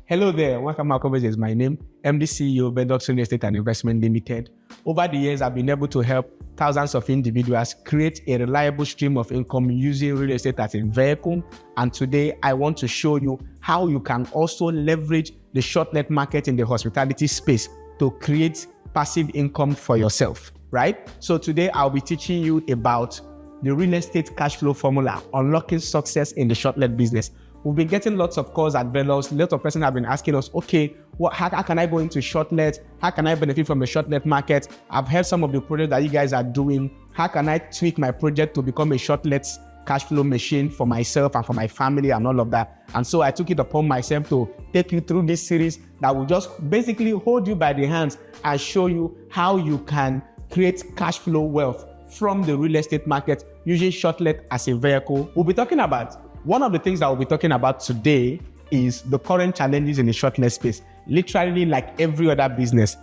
Hello there, welcome Malcolm is my name. I'm the CEO of Bedox Real Estate and Investment Limited. Over the years, I've been able to help thousands of individuals create a reliable stream of income using real estate as a vehicle. And today, I want to show you how you can also leverage the shortlet market in the hospitality space to create passive income for yourself, right? So today, I'll be teaching you about the real estate cash flow formula, unlocking success in the shortlet business. We've been getting lots of calls at Velos. Lots of persons have been asking us, okay, how can I go into shortlet? How can I benefit from the shortlet market? I've heard some of the projects that you guys are doing. How can I tweak my project to become a shortlet cash flow machine for myself and for my family and all of that? And so I took it upon myself to take you through this series that will just basically hold you by the hands and show you how you can create cash flow wealth from the real estate market using shortlet as a vehicle. We'll be talking about one of the things that we'll be talking about today is the current challenges in the shortlet space. Literally, like every other business,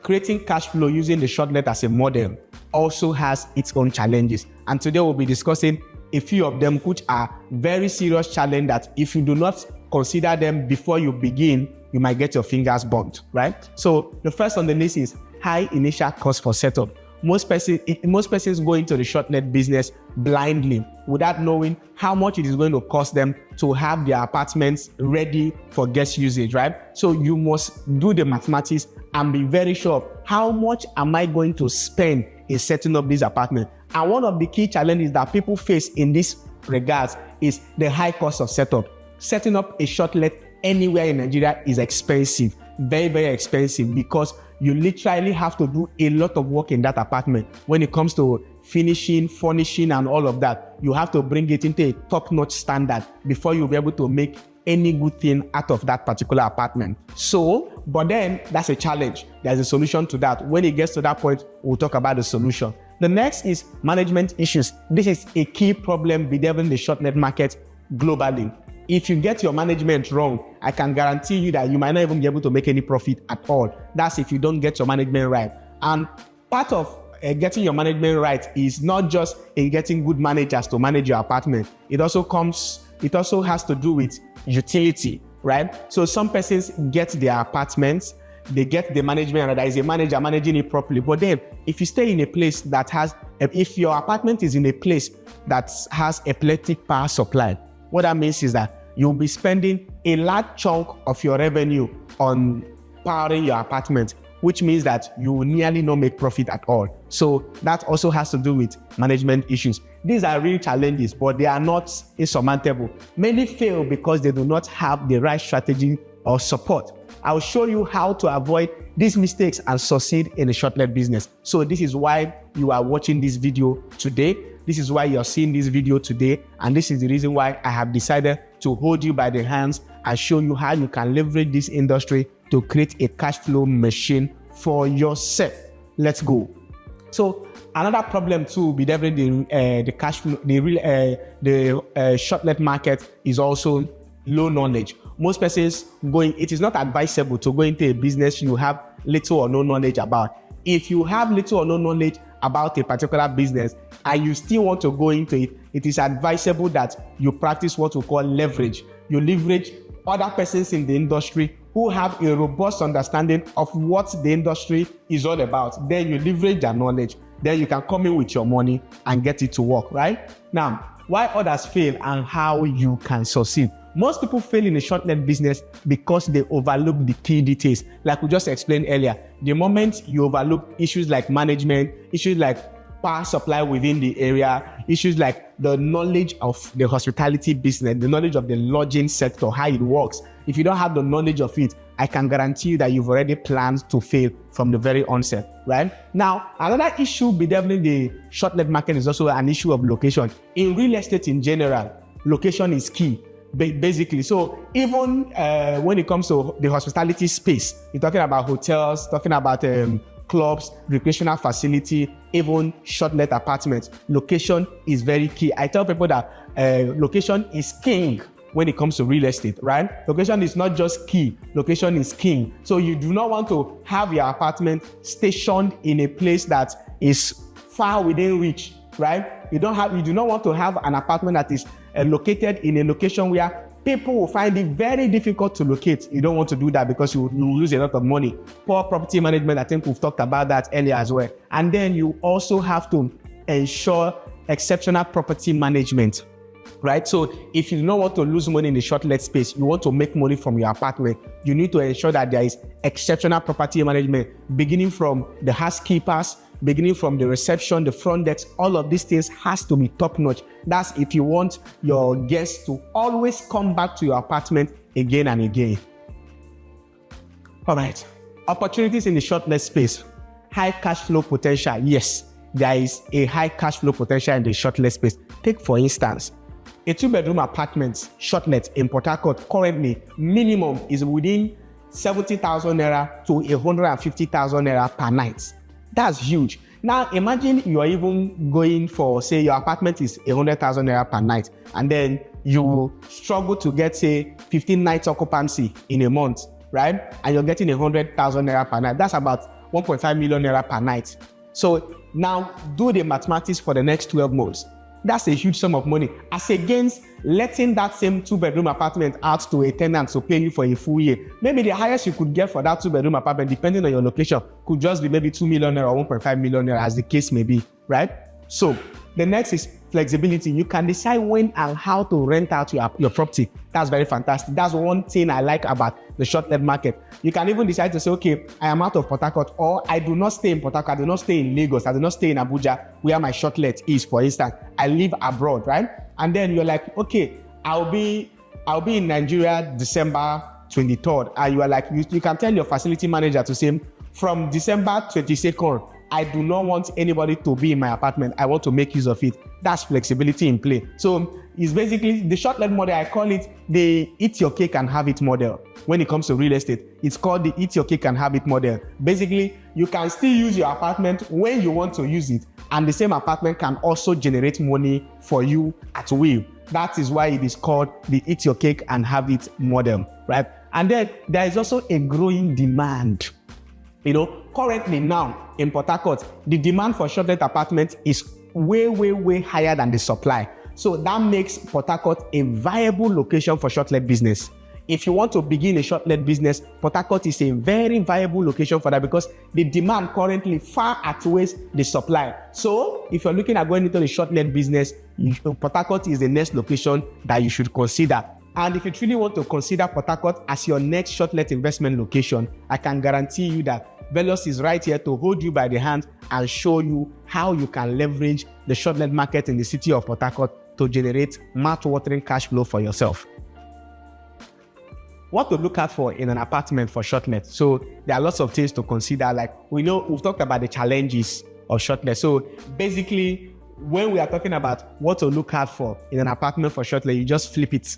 creating cash flow using the shortlet as a model also has its own challenges. And today we'll be discussing a few of them, which are very serious challenges that if you do not consider them before you begin, you might get your fingers burnt, right? So the first on the list is high initial cost for setup. Most persons go into the shortlet business blindly without knowing how much it is going to cost them to have their apartments ready for guest usage, right? So you must do the mathematics and be very sure how much am I going to spend in setting up this apartment. And one of the key challenges that people face in this regards is the high cost of setup. Setting up a shortlet anywhere in Nigeria is expensive, very, very expensive, because you literally have to do a lot of work in that apartment. When it comes to finishing, furnishing, and all of that, you have to bring it into a top-notch standard before you'll be able to make any good thing out of that particular apartment. So, but then that's a challenge. There's a solution to that. When it gets to that point, we'll talk about the solution. The next is management issues. This is a key problem bedeviling the shortlet market globally. If you get your management wrong, I can guarantee you that you might not even be able to make any profit at all. That's if you don't get your management right. And part of getting your management right is not just in getting good managers to manage your apartment. It also has to do with utility, right? So some persons get their apartments, they get the management right. There is a manager managing it properly. But then if you stay in a place that has, if your apartment is in a place that has electric power supply, what that means is that you'll be spending a large chunk of your revenue on powering your apartment, which means that you will nearly not make profit at all. So that also has to do with management issues. These are real challenges, but they are not insurmountable. Many fail because they do not have the right strategy or support. I'll show you how to avoid these mistakes and succeed in the shortlet business. So this is why you are watching this video today. This is why you're seeing this video today. And this is the reason why I have decided to hold you by the hands and show you how you can leverage this industry to create a cash flow machine for yourself. Let's go. So another problem too, bedeviling the cash flow, the shortlet market is also low knowledge. Most persons it is not advisable to go into a business you have little or no knowledge about. If you have little or no knowledge about a particular business and you still want to go into it, it is advisable that you practice what we call leverage. You leverage other persons in the industry who have a robust understanding of what the industry is all about. Then you leverage their knowledge. Then you can come in with your money and get it to work, right? Now, why others fail and how you can succeed. Most people fail in the shortlet business because they overlook the key details. Like we just explained earlier, the moment you overlook issues like management, issues like power supply within the area, issues like the knowledge of the hospitality business, the knowledge of the lodging sector, how it works. If you don't have the knowledge of it, I can guarantee you that you've already planned to fail from the very onset, right? Now, another issue bedeviling the shortlet market is also an issue of location. In real estate in general, location is key. Basically, so even when it comes to the hospitality space, you're talking about hotels, talking about clubs, recreational facility, even shortlet apartments. Location is very key. I tell people that location is king when it comes to real estate, right? Location is not just key, location is king. So you do not want to have your apartment stationed in a place that is far within reach, right? You do not want to have an apartment that is located in a location where People will find it very difficult to locate. You don't want to do that because you lose a lot of money. Poor property management, I think we've talked about that earlier as well. And then you also have to ensure exceptional property management, right? So if you don't want to lose money in the shortlet space, you want to make money from your apartment, you need to ensure that there is exceptional property management, beginning from the housekeepers, beginning from the reception, the front desk. All of these things has to be top notch. That's if you want your guests to always come back to your apartment again and again. All right, opportunities in the shortlet space. High cash flow potential. Yes, there is a high cash flow potential in the shortlet space. Take for instance, a 2-bedroom apartment shortlet in Port Harcourt currently minimum is within 70,000 naira to 150,000 naira per night. That's huge. Now imagine you are even going for, say your apartment is 100,000 naira per night, and then you struggle to get, say, 15 nights occupancy in a month, right? And you're getting 100,000 naira per night. That's about 1.5 million naira per night. So now do the mathematics for the next 12 months. That's a huge sum of money, as against letting that same 2-bedroom apartment out to a tenant to pay you for a full year. Maybe the highest you could get for that 2-bedroom apartment, depending on your location, could just be maybe 2 million naira or 1.5 million naira, as the case may be, right? So the next is flexibility. You can decide when and how to rent out your property. That's very fantastic. That's one thing I like about the shortlet market. You can even decide to say, okay, I am out of Port Harcourt, or I do not stay in Port Harcourt, I do not stay in Lagos, I do not stay in Abuja, where my shortlet is, for instance. I live abroad, right? And then you're like, okay, I'll be in Nigeria December 23rd. And you are like, you can tell your facility manager to say, from December 22nd, I do not want anybody to be in my apartment. I want to make use of it. That's flexibility in play. So it's basically the shortlet model. I call it the eat your cake and have it model. When it comes to real estate, it's called the eat your cake and have it model. Basically, you can still use your apartment when you want to use it, and the same apartment can also generate money for you at will. That is why it is called the eat your cake and have it model, right? And then there is also a growing demand. Currently now in Port Harcourt, the demand for shortlet apartments is way higher than the supply. So that makes Port Harcourt a viable location for shortlet business. If you want to begin a shortlet business, Port Harcourt is a very viable location for that, because the demand currently far outweighs the supply. So if you're looking at going into the shortlet business, Port Harcourt is the next location that you should consider. And if you truly want to consider Port Harcourt as your next shortlet investment location, I can guarantee you that Velos is right here to hold you by the hand and show you how you can leverage the shortlet market in the city of Port Harcourt to generate mouth-watering cash flow for yourself. What to look out for in an apartment for shortlet? So there are lots of things to consider. Like we've talked about the challenges of shortlet. So basically, when we are talking about what to look out for in an apartment for shortlet, you just flip it.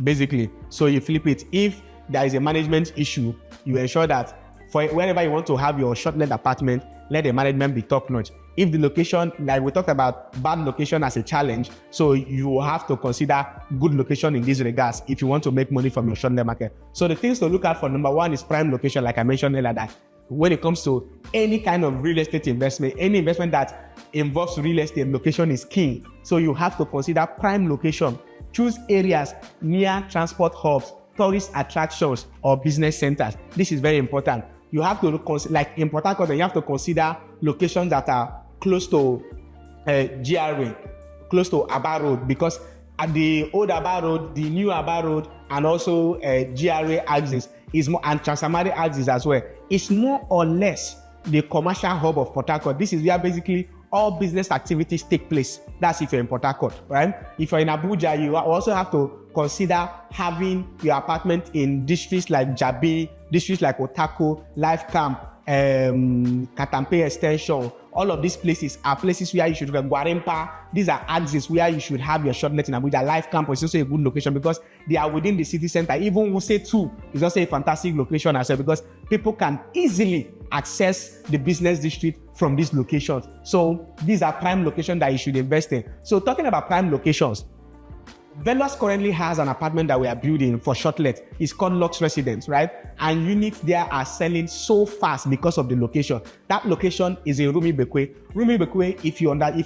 Basically, so you flip it. If there is a management issue, you ensure that for wherever you want to have your shortlet apartment, let the management be top notch. If the location, like we talked about bad location as a challenge, so you have to consider good location in these regards if you want to make money from your shortlet market. So the things to look at for, number one, is prime location. Like I mentioned earlier, that when it comes to any kind of real estate investment, any investment that involves real estate, location is key. So you have to consider prime location. Choose areas near transport hubs, tourist attractions, or business centers. This is very important. You have to consider, like in Port Harcourt, you have to consider locations that are close to GRA, close to Aba Road, because at the old Aba Road, the new Aba Road, and also GRA axis is more, and Transamari axis as well, it's more or less the commercial hub of Port Harcourt. This is where basically all business activities take place. That's if you're in Port Harcourt, right? If you're in Abuja, you also have to consider having your apartment in districts like Jabi, districts like Otako, Life Camp, Katampe Extension. All of these places are places where you should go. Guarimpa, these are axes where you should have your shortlet in Abuja. Life Camp is also a good location because they are within the city center. Even Wuse 2 is also a fantastic location as well, because people can easily access the business district from these locations. So these are prime locations that you should invest in. So talking about prime locations, Velos currently has an apartment that we are building for shortlet. It's called Lux Residence, right? And units there are selling so fast because of the location. That location is in Rumi Bekwe. Rumi Bekwe, if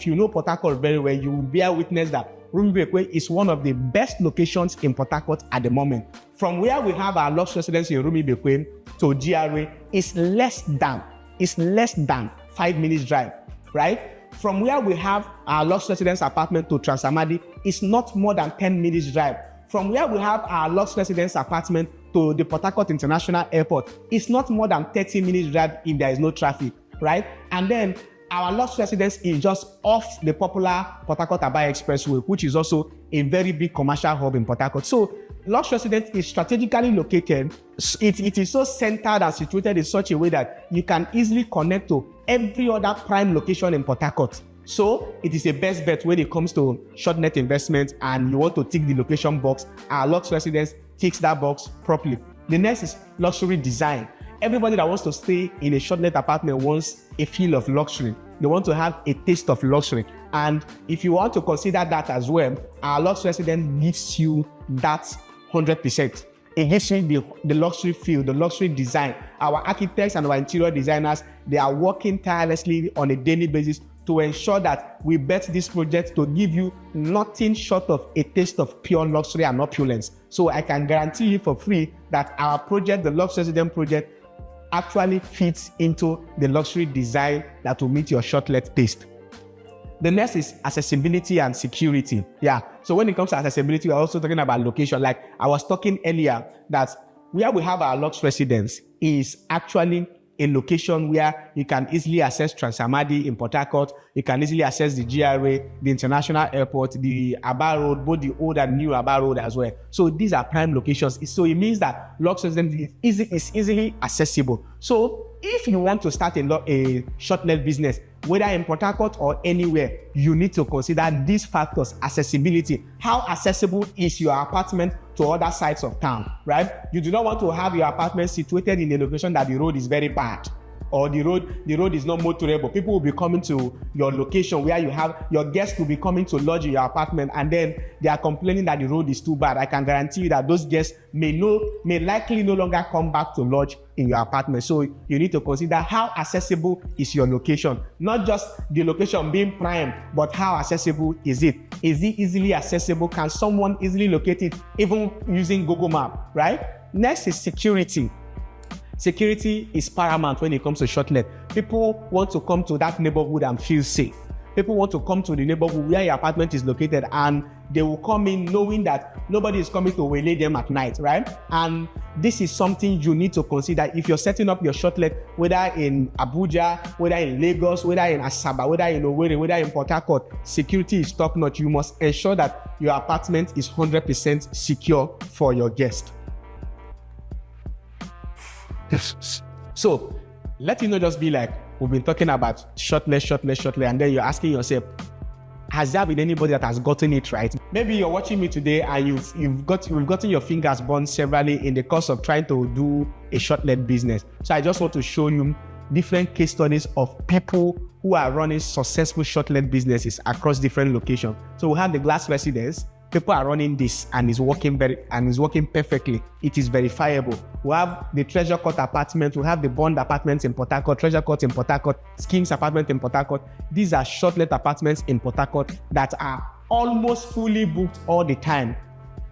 you know Port Harcourt very well, you will bear witness that Rumi Bekwe is one of the best locations in Port Harcourt at the moment. From where we have our luxury residence in Rumi Bekwe to GRA is less than 5 minutes drive, right? From where we have our luxury residence apartment to Transamadi is not more than 10 minutes drive. From where we have our luxury residence apartment to the Port Harcourt International Airport, it's not more than 30 minutes drive if there is no traffic, right? And then our luxury residence is just off the popular Port Harcourt-Aba Expressway, which is also a very big commercial hub in Port Harcourt. So luxury residence is strategically located. It is so centered and situated in such a way that you can easily connect to every other prime location in Port Harcourt. So it is a best bet when it comes to Shortlet investment and you want to tick the location box. Our luxury residence ticks that box properly. The next is luxury design. Everybody that wants to stay in a Shortlet apartment wants a feel of luxury. They want to have a taste of luxury. And if you want to consider that as well, our luxury residence gives you that 100%. It gives you the luxury feel, the luxury design. Our architects and our interior designers, they are working tirelessly on a daily basis to ensure that we bet this project to give you nothing short of a taste of pure luxury and opulence. So I can guarantee you for free that our project, the Luxury Resident project, actually fits into the luxury design that will meet your Shortlet taste. The next is accessibility and security. Yeah. So when it comes to accessibility, we're also talking about location. Like I was talking earlier, that where we have our luxury residence is actually a location where you can easily access Transamadi in Port Harcourt. You can easily access the GRA, the International Airport, the Aba Road, both the old and new Aba Road as well. So these are prime locations. So it means that luxury residence is easily accessible. So if you want to start a Shortlet business, whether in Port Harcourt or anywhere, you need to consider these factors: accessibility. How accessible is your apartment to other sides of town, right? You do not want to have your apartment situated in a location that the road is very bad, or the road is not motorable. People will be coming to your location where you have your guests will be coming to lodge in your apartment, and then they are complaining that the road is too bad. I can guarantee you that those guests may likely no longer come back to lodge in your apartment. So you need to consider how accessible is your location, not just the location being prime, but how accessible is it? Is it easily accessible? Can someone easily locate it even using Google Map, right? Next is security. Security is paramount when it comes to Shortlet. People want to come to that neighborhood and feel safe. People want to come to the neighborhood where your apartment is located, and they will come in knowing that nobody is coming to waylay them at night, right? And this is something you need to consider if you're setting up your Shortlet, whether in Abuja, whether in Lagos, whether in Asaba, whether in Owerri, whether in Port Harcourt. Security is top notch. You must ensure that your apartment is 100% secure for your guest. So let you know, just be like, we've been talking about Shortlet, and then you're asking yourself, has there been anybody that has gotten it right? Maybe you're watching me today and you've gotten your fingers burned severally in the course of trying to do a Shortlet business. So I just want to show you different case studies of people who are running successful Shortlet businesses across different locations. So we have the Glass Residence. People are running this and it's working perfectly. It is verifiable. We have the Treasure Court apartment. We have the Bond apartments in Port Harcourt, Treasure Court in Port Harcourt, King's apartment in Port Harcourt. These are Shortlet apartments in Port Harcourt that are almost fully booked all the time.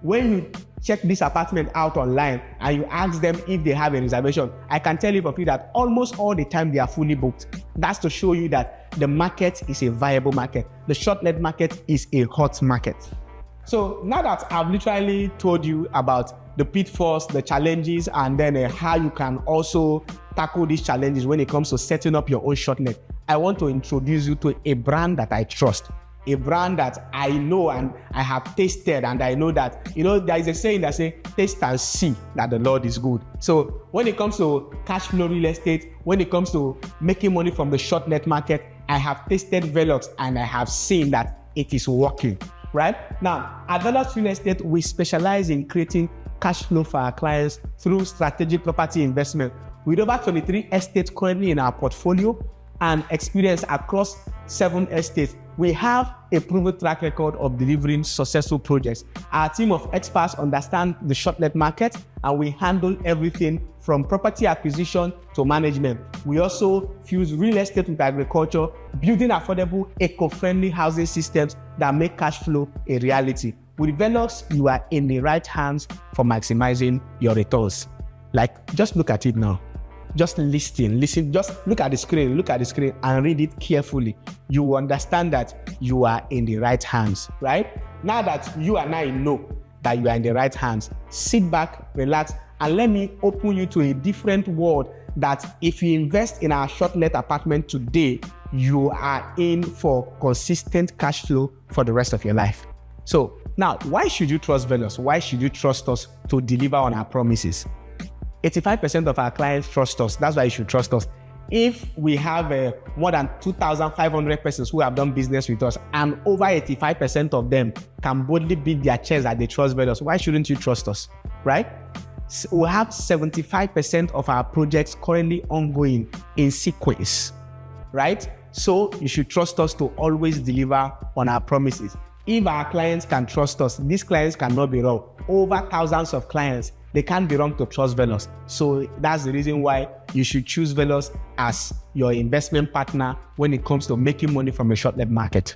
When you check this apartment out online and you ask them if they have a reservation, I can tell you for free that almost all the time they are fully booked. That's to show you that the market is a viable market. The Shortlet market is a hot market. So now that I've literally told you about the pitfalls, the challenges, and then how you can also tackle these challenges when it comes to setting up your own Shortlet, I want to introduce you to a brand that I trust, a brand that I know and I have tasted, and I know that, there is a saying that says, taste and see that the Lord is good. So when it comes to cash flow real estate, when it comes to making money from the Shortlet market, I have tasted Velox and I have seen that it is working. Right? Now, at Velox Real Estate, we specialize in creating cash flow for our clients through strategic property investment. With over 23 estates currently in our portfolio and experience across 7 estates, we have a proven track record of delivering successful projects. Our team of experts understand the Shortlet market, and we handle everything from property acquisition to management. We also fuse real estate with agriculture, building affordable, eco-friendly housing systems that make cash flow a reality. With Velox, you are in the right hands for maximizing your returns. Like, just look at it now. Just listen, just look at the screen and read it carefully. You will understand that you are in the right hands, right? Now that you and I know that you are in the right hands, sit back, relax, and let me open you to a different world that if you invest in our Shortlet apartment today, you are in for consistent cash flow for the rest of your life. So now, why should you trust Velox? Why should you trust us to deliver on our promises? 85% of our clients trust us. That's why you should trust us. If we have more than 2,500 persons who have done business with us, and over 85% of them can boldly beat their chest that they trust Velox, why shouldn't you trust us, right? So we have 75% of our projects currently ongoing in sequence, right? So you should trust us to always deliver on our promises. If our clients can trust us, these clients cannot be wrong. Over thousands of clients, they can't be wrong to trust Velox. So that's the reason why you should choose Velox as your investment partner when it comes to making money from the Shortlet market.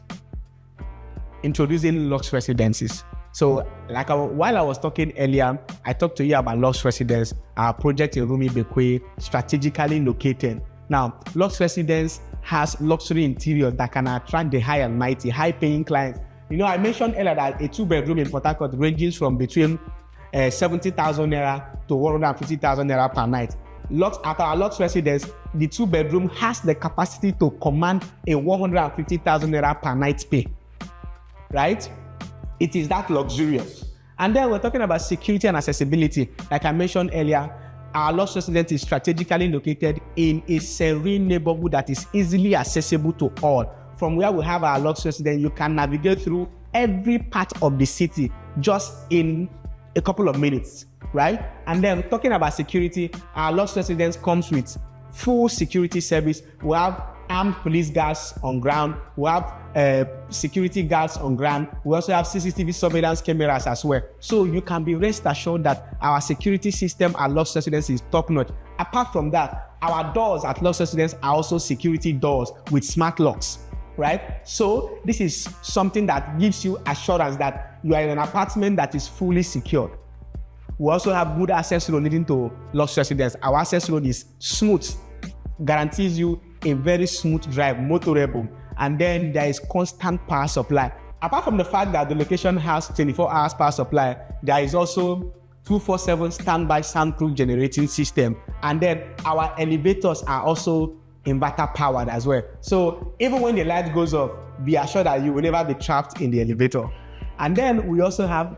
Introducing Lux Residences. So while I was talking earlier, I talked to you about Lux Residence, our project in Rumi Bekwe, strategically located. Now, Lux Residence has luxury interiors that can attract the high and mighty, high-paying clients. You know, I mentioned earlier that a two-bedroom in Port Harcourt ranges from between 70,000 naira to 150,000 naira per night. At our Lux Residence, the two-bedroom has the capacity to command a 150,000 naira per night pay, right? It is that luxurious. And then we're talking about security and accessibility. Like I mentioned earlier, our Lux Residence is strategically located in a serene neighborhood that is easily accessible to all. From where we have our Lux Residence, you can navigate through every part of the city just in a couple of minutes, right? And then talking about security, our Lux Residence comes with full security service. We have armed police guards on ground. We have security guards on ground. We also have CCTV surveillance cameras as well. So you can be rest assured that our security system at Lux Residence is top notch. Apart from that, our doors at Lux Residence are also security doors with smart locks, right? So this is something that gives you assurance that you are in an apartment that is fully secured. We also have good access road leading to Lux Residence. Our access road is smooth, guarantees you a very smooth drive, motorable, and then there is constant power supply. Apart from the fact that the location has 24 hours power supply, there is also 24/7 standby soundproof generating system, and then our elevators are also inverter powered as well. So even when the light goes off, be assured that you will never be trapped in the elevator. And then we also have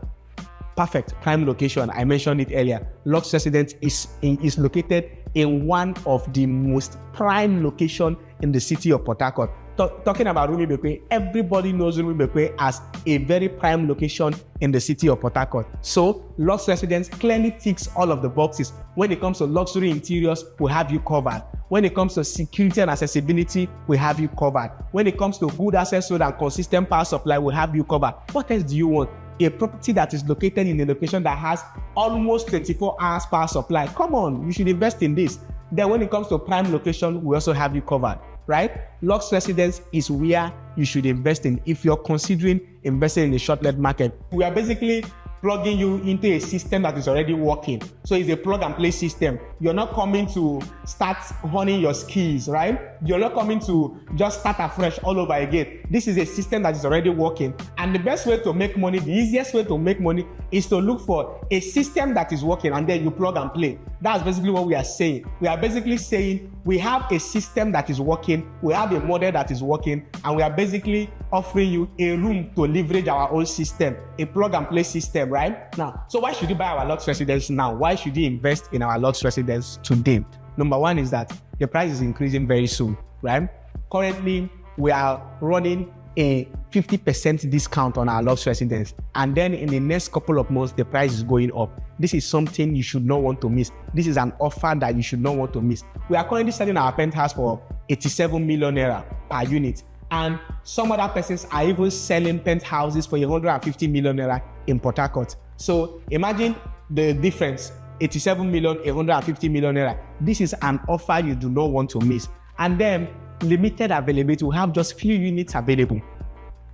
perfect prime location. I mentioned it earlier. Lux Residence is located in one of the most prime location in the city of Port Harcourt. Talking about Rumi Bekwe, everybody knows Rumi Bekwe as a very prime location in the city of Port Harcourt. So Lux Residence clearly ticks all of the boxes. When it comes to luxury interiors, we have you covered. When it comes to security and accessibility, we have you covered. When it comes to good access road and consistent power supply, we have you covered. What else do you want? A property that is located in a location that has almost 24 hours power supply. Come on, you should invest in this. Then when it comes to prime location, we also have you covered, right? Lux Residence is where you should invest in if you're considering investing in the Shortlet market. We are basically plugging you into a system that is already working. So it's a plug and play system. You're not coming to start honing your skills, right? You're not coming to just start afresh all over again. This is a system that is already working. And the best way to make money, the easiest way to make money is to look for a system that is working and then you plug and play. That's basically what we are saying. We are basically saying we have a system that is working, we have a model that is working, and we are basically offering you a room to leverage our own system, a plug and play system, right? Now, so why should you buy our Lux Residence now? Why should you invest in our Lux Residence today? Number one is that the price is increasing very soon, right? Currently, we are running a 50% discount on our Lux Residence, and then in the next couple of months, the price is going up. This is something you should not want to miss. This is an offer that you should not want to miss. We are currently selling our penthouse for 87 million naira per unit. And some other persons are even selling penthouses for 150 million naira in Port Harcourt. So imagine the difference, 87 million, 150 million naira. This is an offer you do not want to miss. And then limited availability, we have just few units available.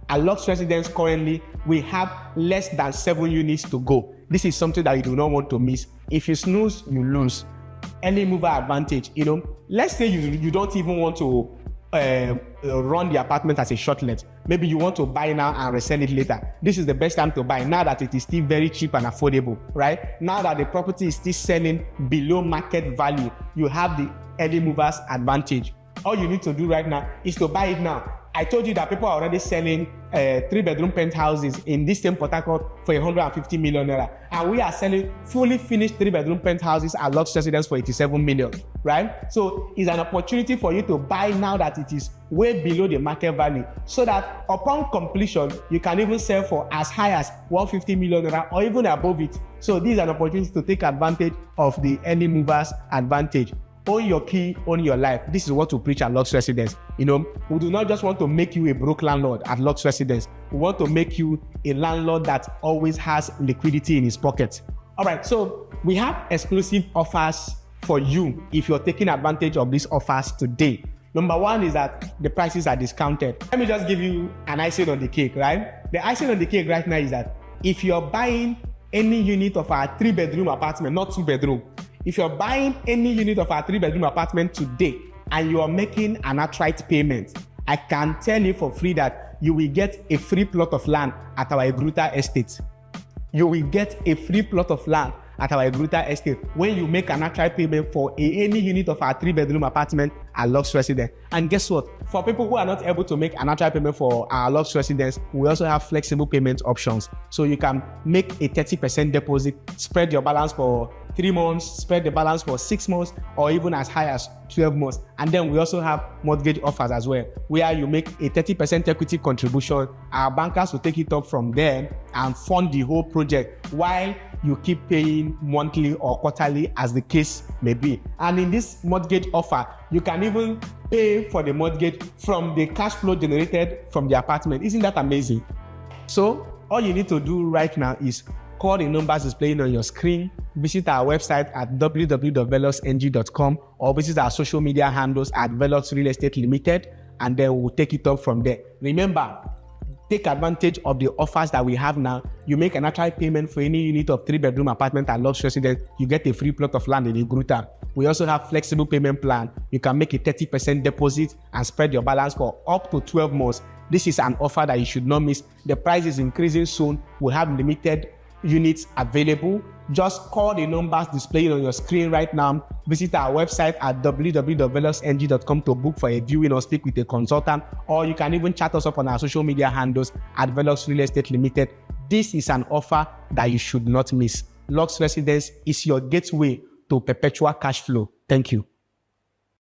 At Lux Residence currently, we have less than 7 units to go. This is something that you do not want to miss. If you snooze, you lose. Early mover advantage, let's say you don't even want to run the apartment as a shortlet. Maybe you want to buy now and resell it later. This is the best time to buy now that it is still very cheap and affordable, right? Now that the property is still selling below market value, you have the early movers advantage. All you need to do right now is to buy it now. I told you that people are already selling 3-bedroom penthouses in this same Port Harcourt for 150 million naira. And we are selling fully finished 3-bedroom penthouses at Lux Residence for 87 million, right? So it's an opportunity for you to buy now that it is way below the market value, so that upon completion, you can even sell for as high as 150 million naira or even above it. So this is an opportunity to take advantage of the early movers advantage. Own your key, own your life. This is what we preach at Lux Residence. We do not just want to make you a broke landlord at Lux Residence. We want to make you a landlord that always has liquidity in his pocket. All right, so we have exclusive offers for you if you're taking advantage of these offers today. Number one is that the prices are discounted. Let me just give you an icing on the cake, right? The icing on the cake right now is that if you're buying any unit of our 3-bedroom apartment, not 2-bedroom, if you're buying any unit of our 3-bedroom apartment today and you are making an outright payment, I can tell you for free that you will get a free plot of land at our Egruta estate. You will get a free plot of land at our Egruta estate when you make an outright payment for any unit of our 3-bedroom apartment at Lux Residence. And guess what? For people who are not able to make an outright payment for our Lux Residence, we also have flexible payment options. So you can make a 30% deposit, spread your balance for 3 months, spread the balance for 6 months, or even as high as 12 months. And then we also have mortgage offers as well, where you make a 30% equity contribution. Our bankers will take it up from there and fund the whole project while you keep paying monthly or quarterly as the case may be. And in this mortgage offer, you can even pay for the mortgage from the cash flow generated from the apartment. Isn't that amazing? So all you need to do right now is call the numbers displaying on your screen, visit our website at www.veloxng.com, or visit our social media handles at Velox Real Estate Limited, and then we'll take it up from there. Remember, take advantage of the offers that we have now. You make an outright payment for any unit of 3-bedroom apartment at Lux Residence, you get a free plot of land in Egruta. We also have flexible payment plan. You can make a 30% deposit and spread your balance for up to 12 months. This is an offer that you should not miss. The price is increasing soon. We have limited units available. Just call the numbers displayed on your screen right now. Visit our website at www.veloxng.com to book for a viewing or speak with a consultant, or you can even chat us up on our social media handles at Velox Real Estate Limited. This is an offer that you should not miss. Lux Residence is your gateway to perpetual cash flow. Thank you.